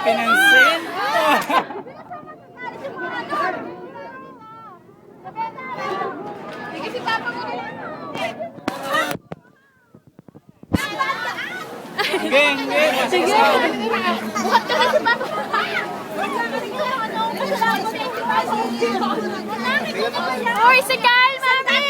pinansin. Sige si Papa mo na. Sige. Buhat ka na si Papa. Hoy, si Kyle, mami!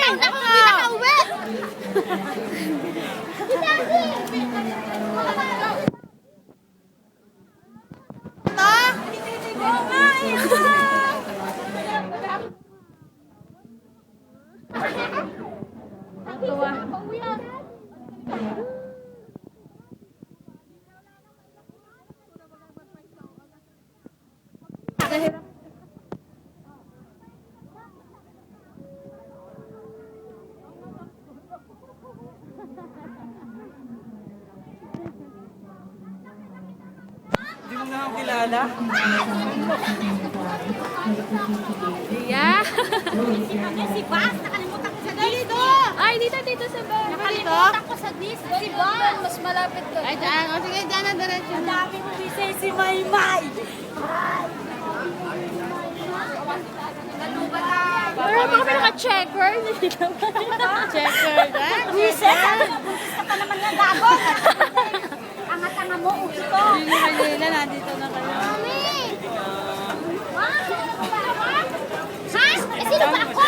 Hindi mo nga ako kilala. Yeah. Si Bas, nakalimutan ko sa dito. Ay, dito sa bar. Nakalimutan ko sa disco. Si Bas. Mas malapit to. Ay, dyan. O sige, dyan na diretso. Ang dami mo bisay si Maymay. Pero pa kami naka-checker. Checker, ha? Bisay, ka pa naman nga gago. Tanga-tanga mo, uwi ko. Hindi Manila, nandito na kayo. Mami! Ha? Eh, sino ba ako?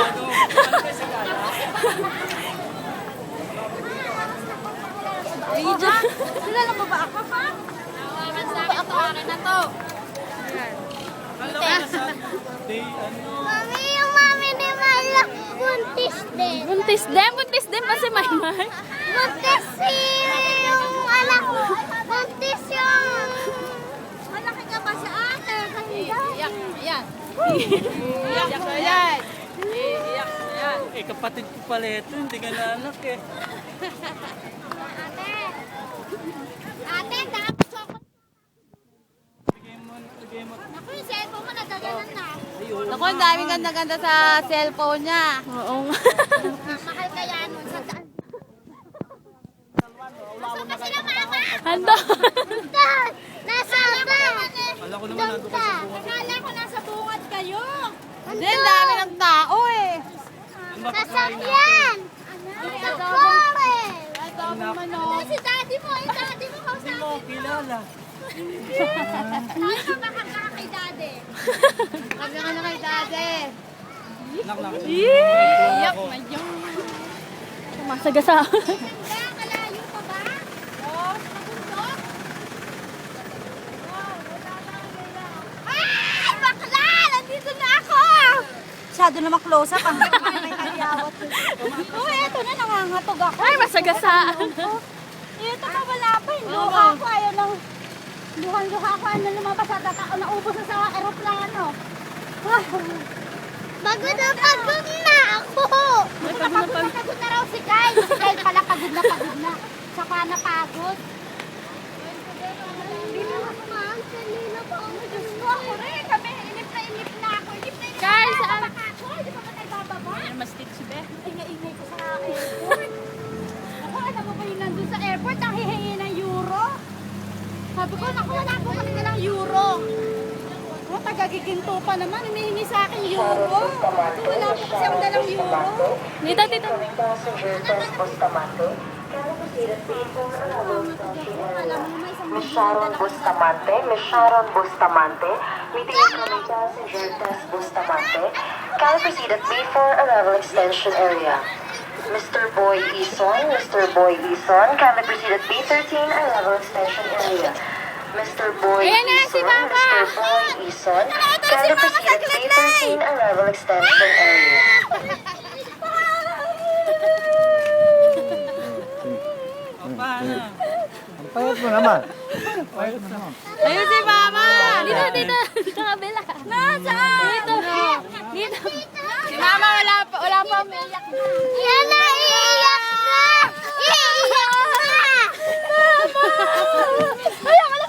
Kilala mo ba ako, pa? Tawagan sa akin, tawagan na to. Mami, yung mami ni Mala, buntis din. Buntis din pa si Maymay. Buntis yung anak ko. Buntis yung... Malaki ka ba sa ate? Iyak, iyak. Iyak na yan. Iyak na yan. Eh, kapatid ko pala ito. Hindi ka na anak eh. Ate! Ate, dapat chocolate. Bigay mo. Ako yung cellphone mo, nadaganan na. Naku, ang daming ganda-ganda sa cellphone niya. Oo nga. Mahal kaya nun sa daan. Nasaan ba sila, mama? Ando. Dad! Nasa ba? Kala ko naman nandun ka sa bunga. Akala ko nasa bungad kayo. Hindi, ang dami ng tao eh. Sasakyan! Sa forest! Manok. Si daddy mo, yung daddy mo Hindi mo kausapin ako kilala. Tayo ka makaka kay daddy. Sabi ka na kay dati. Nak. Iyak na yun. Masagasa. Kaya kalayo pa ba? Oo, sa bundok. Ay, bakla! Nandito na ako! Masyado naman close up. Ang may kaliyawat. Oh, eto na, nangangatog ako. Ay, masagasa. Ito pa wala pa. Yung luha ko, ayaw nang... Luhan-luha ko, ano lumabas at naubos na sa aeroplano. Pagod na ako! Pagod na raw si Kyle. Si Kyle pala pagod na. Saka napagod. Hindi na ako ma'am. Kanina pa ako. Diyos ko ako rin. Kami, inip na ako. Kyle, saan? Di ba ba tayo bababa? Mastik si Beth. Ingay ko sa airport. Ako, alam mo ba yung nandun sa airport, ang hihingi ng euro? Sabi ko, naku, wala po kami ng euro. Oh, taga-giginto pa naman, humihingi sa akin euro. Wala po kasi ang dalang euro. Dito, dito. Passenger test Bustamante, Calabasas People, Alam mo, may isang Miss Sharon Bustamante, Miss Sharon Bustamante, meeting incoming passenger test Bustamante, can proceed at B4 arrival extension area. Mr. Boy Ison, can proceed at B13 arrival extension area. Mr. Boy Ayan na, si Mama. Mr. Boy Ison, can proceed at B13 arrival extension area. Paano? Ang payat mo naman. Payat mo naman. Ayun si Mama. Dito. Dito kabila. Nasaan? Dito. Si Mama wala pa umiiyak. Yan na, iiyak na! Iiyak na! Ay, alam mo.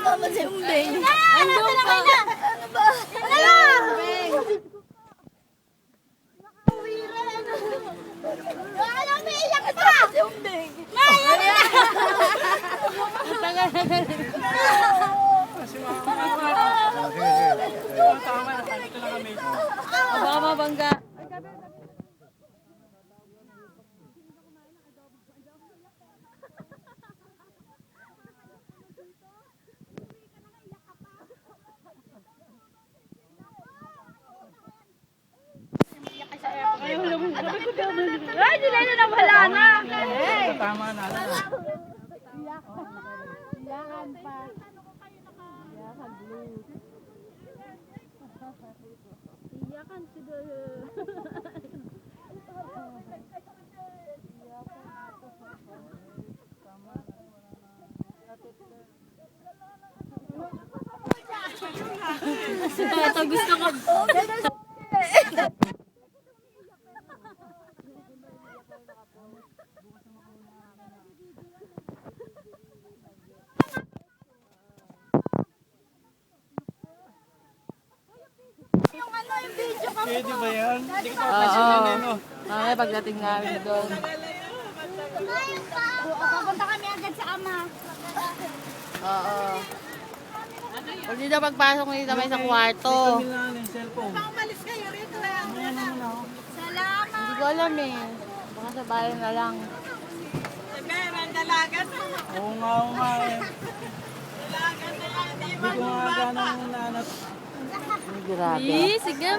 Tama si Umbeng. Andun pa. Ano ba? Ano? Ano, may Ay, sila na wala na. Tama na. Iyakan pa. Iyakan blue. Iyakan si Ito gusto ko. yung ano, yung video ka. Pwede ba yan? Hindi ko papansinin eh, no? Mamaya pagdating namin doon. Pupunta kami agad sa ama. Oo. Pag dito pagpasok mo dito may sa kwarto. Kami lang yung cellphone. Salamat. Hindi ko alam eh. Baka sa bahay na lang. Oo nga eh. Hindi ko nga ganang nanat. Grabe. Sige,